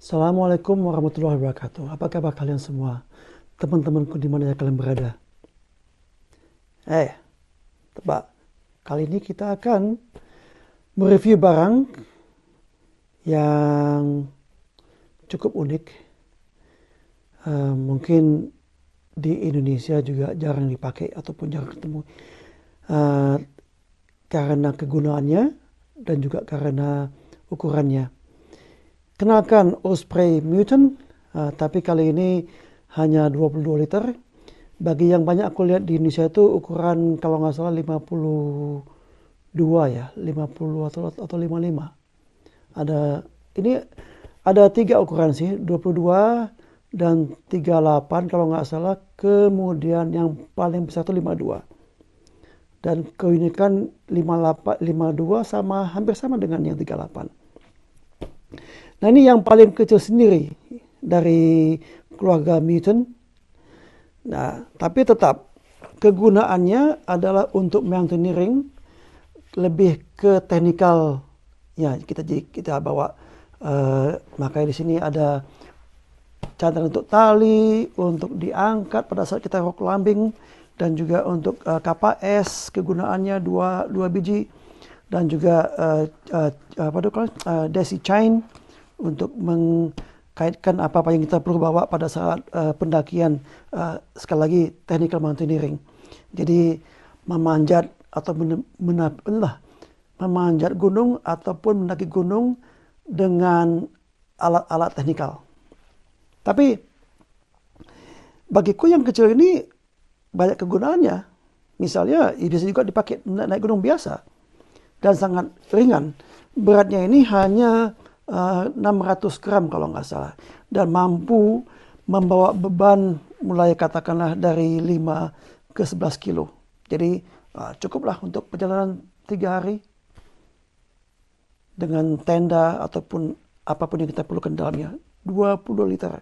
Assalamualaikum warahmatullahi wabarakatuh. Apa kabar kalian semua? Teman-temanku di mana kalian berada? Tebak. Kali ini kita akan mereview barang yang cukup unik. Mungkin di Indonesia juga jarang dipakai ataupun jarang ketemu. Karena kegunaannya dan juga karena ukurannya. Kenalkan Osprey Mutant, tapi kali ini hanya 22 liter. Bagi yang banyak aku lihat di Indonesia itu ukuran kalau nggak salah 52 ya, 50 atau 55. Ini ada 3 ukuran sih, 22 dan 38 kalau nggak salah. Kemudian yang paling besar itu 52. Dan keunikan 52 hampir sama dengan yang 38. Nah, ini yang paling kecil sendiri dari keluarga Mutant. Nah, tapi tetap kegunaannya adalah untuk mountaineering, lebih ke teknikal. Ya, kita bawa makanya di sini ada cantang untuk tali, untuk diangkat pada saat kita rock climbing, dan juga untuk KPS kegunaannya dua biji, dan juga daisy chain untuk mengkaitkan apa-apa yang kita perlu bawa pada saat pendakian. Sekali lagi technical mountaineering. Jadi memanjat atau memanjat gunung ataupun mendaki gunung dengan alat-alat teknikal. Tapi bagiku yang kecil ini banyak kegunaannya. Misalnya bisa juga dipakai naik gunung biasa dan sangat ringan. Beratnya ini hanya 600 gram kalau nggak salah, dan mampu membawa beban mulai katakanlah dari 5 ke 11 kilo. Jadi cukuplah untuk perjalanan 3 hari dengan tenda ataupun apapun yang kita perlukan dalamnya. 20 liter.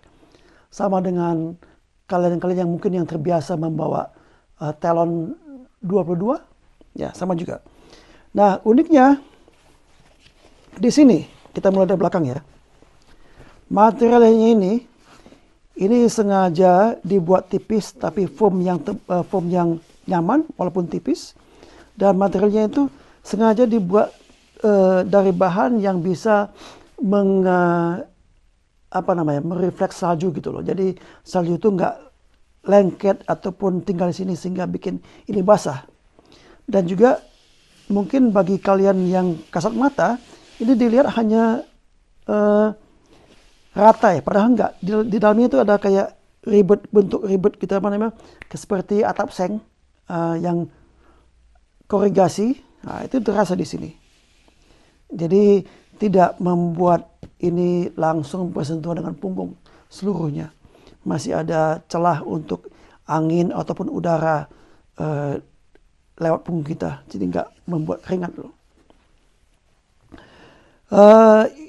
Sama dengan kalian-kalian yang mungkin yang terbiasa membawa Talon 22, ya sama juga. Nah, uniknya di sini, kita mulai dari belakang ya. Materialnya ini sengaja dibuat tipis, tapi foam yang nyaman walaupun tipis. Dan materialnya itu sengaja dibuat dari bahan yang bisa merefleks salju gitu loh. Jadi salju itu nggak lengket ataupun tinggal di sini sehingga bikin ini basah. Dan juga mungkin bagi kalian yang kasat mata, ini dilihat hanya rata ya, padahal enggak. Di dalamnya itu ada kayak bentuk ribet gitu, seperti atap seng yang korigasi. Nah, itu terasa di sini. Jadi tidak membuat ini langsung bersentuhan dengan punggung seluruhnya. Masih ada celah untuk angin ataupun udara lewat punggung kita. Jadi enggak membuat keringat loh.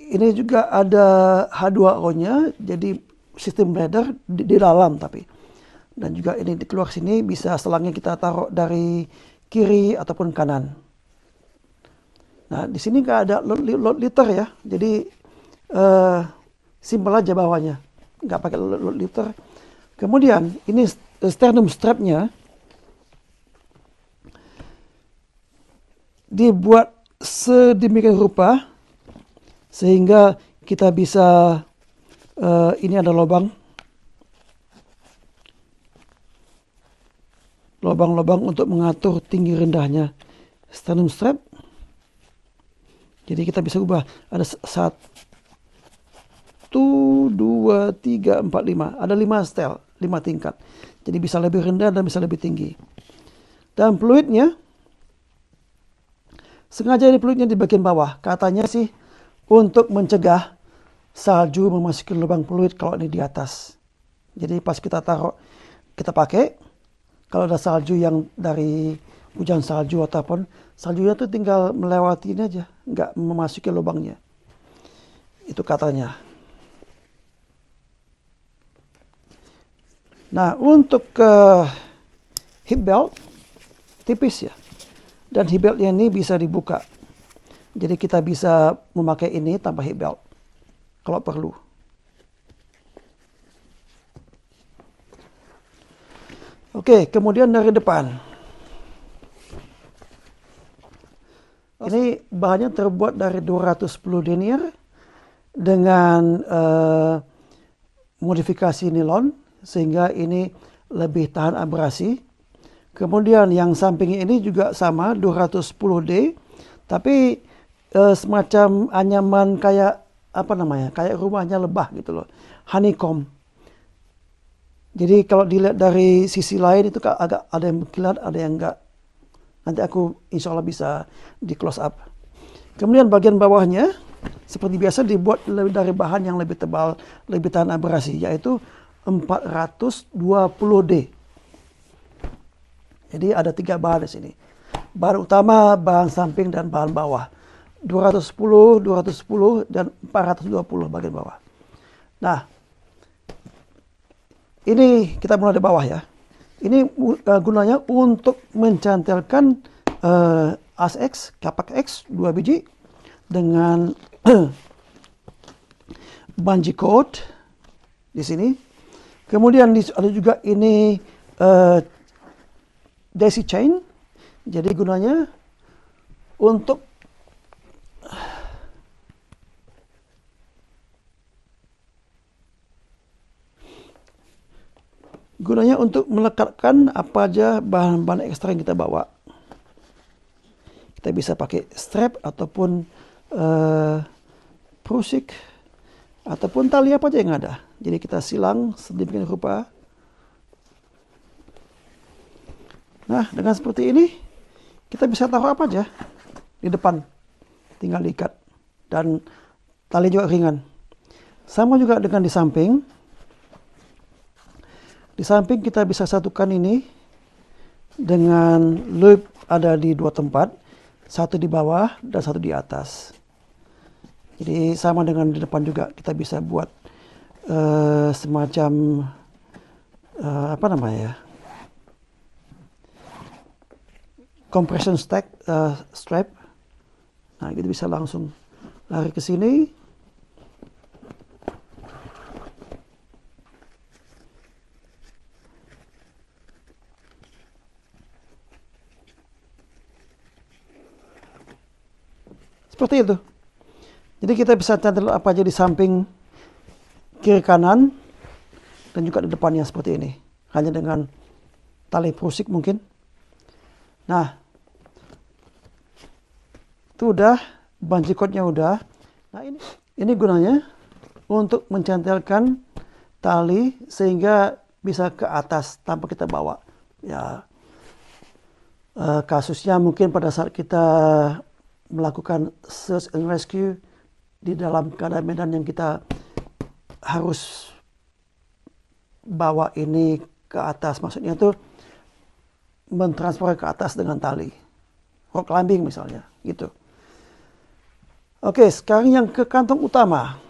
Ini juga ada H2O-nya, jadi sistem bladder di dalam tapi. Dan juga ini keluar sini bisa selangnya kita taruh dari kiri ataupun kanan. Nah, di sini nggak ada load liter ya, jadi simpel aja bawahnya, nggak pakai load liter. Kemudian ini sternum strapnya dibuat sedemikian rupa sehingga kita bisa ini ada lubang-lubang untuk mengatur tinggi rendahnya sternum strap. Jadi kita bisa ubah, ada 1, 2, 3, 4, 5. Ada 5 style, 5 tingkat. Jadi bisa lebih rendah dan bisa lebih tinggi. Dan fluidnya, sengaja ini fluidnya di bagian bawah. Katanya sih untuk mencegah salju memasuki lubang fluid kalau ini di atas. Jadi pas kita taruh, kita pakai, kalau ada salju yang dari hujan salju ataupun saljunya tuh tinggal melewati ini aja, nggak memasuki lubangnya. Itu katanya. Nah, untuk hip belt tipis ya. Dan hip beltnya ini bisa dibuka. Jadi kita bisa memakai ini tanpa hip belt kalau perlu. Oke, kemudian dari depan. Ini bahannya terbuat dari 210 denier dengan modifikasi nilon sehingga ini lebih tahan abrasi. Kemudian yang sampingnya ini juga sama 210D, tapi semacam anyaman kayak apa namanya? Kayak rumahnya lebah gitu loh. Honeycomb. Jadi kalau dilihat dari sisi lain itu agak ada yang berkilat, ada yang enggak. Nanti aku insya Allah bisa di close up. Kemudian bagian bawahnya seperti biasa dibuat dari bahan yang lebih tebal, lebih tahan abrasi, yaitu 420D. Jadi ada 3 bahan di sini. Bahan utama, bahan samping, dan bahan bawah. 210, 210, dan 420 bagian bawah. Nah, ini kita mulai dari bawah ya. Ini gunanya untuk mencantelkan ASX, kapak X 2 biji dengan bungee cord di sini. Kemudian ada juga ini daisy chain. Jadi gunanya untuk melekatkan apa aja bahan-bahan ekstra yang kita bawa. Kita bisa pakai strap ataupun prusik ataupun tali apa aja yang ada. Jadi kita silang sedemikian rupa. Nah, dengan seperti ini kita bisa taruh apa aja di depan. Tinggal diikat dan tali juga ringan. Sama juga dengan di samping. Di samping kita bisa satukan ini dengan loop ada di 2 tempat, satu di bawah dan satu di atas. Jadi sama dengan di depan juga kita bisa buat semacam apa namanya ya, compression strap. Nah, kita bisa langsung lari ke sini. Seperti itu. Jadi kita bisa cantel apa aja di samping, kiri kanan, dan juga di depannya seperti ini. Hanya dengan tali prusik mungkin. Nah, itu udah, bungee cord-nya udah. Nah, ini gunanya untuk mencantelkan tali sehingga bisa ke atas tanpa kita bawa. Ya, kasusnya mungkin pada saat kita melakukan search and rescue di dalam keadaan medan yang kita harus bawa ini ke atas, maksudnya itu mentransfer ke atas dengan tali, rock climbing misalnya gitu. Oke, sekarang yang ke kantong utama.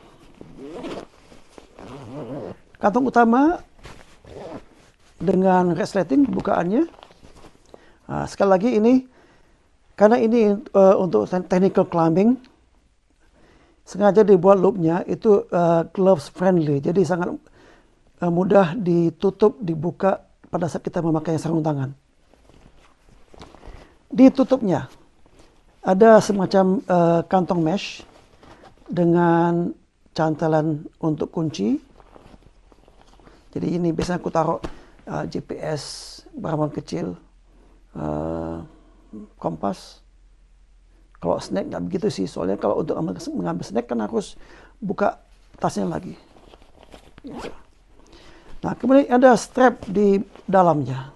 Kantong utama dengan resleting bukaannya. Nah, sekali lagi ini karena ini untuk technical climbing, sengaja dibuat loopnya itu gloves friendly, jadi sangat mudah ditutup, dibuka pada saat kita memakai sarung tangan. Di tutupnya ada semacam kantong mesh dengan cantelan untuk kunci. Jadi ini biasanya aku taruh GPS, barang kecil, kompas. Kalau snack nggak begitu sih, soalnya kalau untuk mengambil snack kan harus buka tasnya lagi. Nah, kemudian ada strap di dalamnya.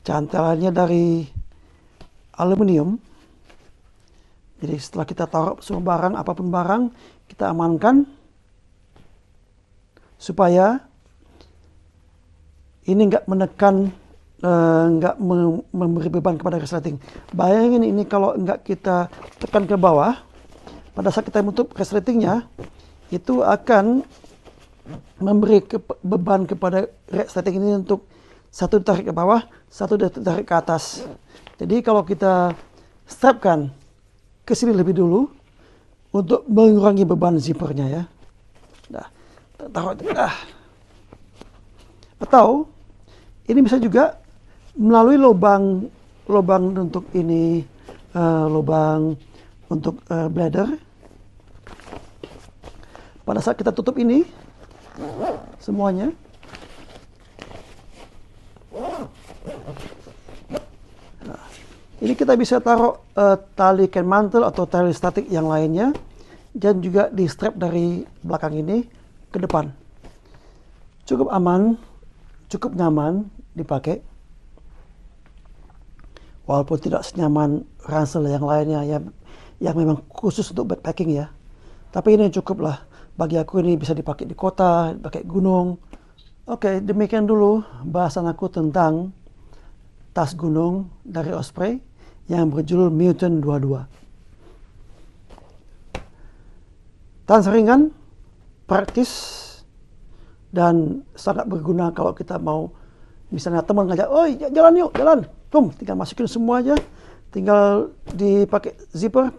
Cantelannya dari aluminium. Jadi setelah kita taruh semua barang, apapun barang, kita amankan supaya ini nggak menekan, nggak memberi beban kepada resleting. Bayangin ini kalau nggak kita tekan ke bawah, pada saat kita menutup resletingnya, itu akan memberi beban kepada resleting ini untuk satu ditarik ke bawah, satu ditarik ke atas. Jadi kalau kita strapkan ke sini lebih dulu untuk mengurangi beban zippernya ya. Nah, taruh. Atau ini bisa juga melalui lubang untuk ini, lubang untuk bladder. Pada saat kita tutup ini semuanya, nah, ini kita bisa taruh tali kain mantel atau tali statik yang lainnya, dan juga di strap dari belakang ini ke depan. Cukup aman, cukup nyaman dipakai, walaupun tidak senyaman ransel yang lainnya yang memang khusus untuk backpacking ya. Tapi ini cukup lah. Bagi aku ini bisa dipakai di kota, dipakai gunung. Oke, demikian dulu bahasan aku tentang tas gunung dari Osprey yang berjudul Mutant 22. Tas ringan, praktis, dan sangat berguna kalau kita mau, misalnya teman ngajak, "Oi, jalan yuk, jalan." Tinggal masukin semua aja, tinggal dipakai zipper,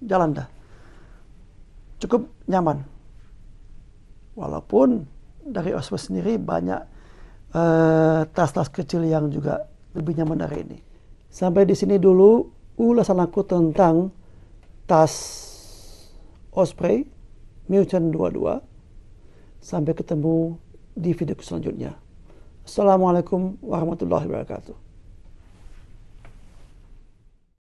jalan dah. Cukup nyaman. Walaupun dari Osprey sendiri banyak tas-tas kecil yang juga lebih nyaman dari ini. Sampai di sini dulu ulasan aku tentang tas Osprey Mutant 22. Sampai ketemu di video selanjutnya. Assalamualaikum warahmatullahi wabarakatuh.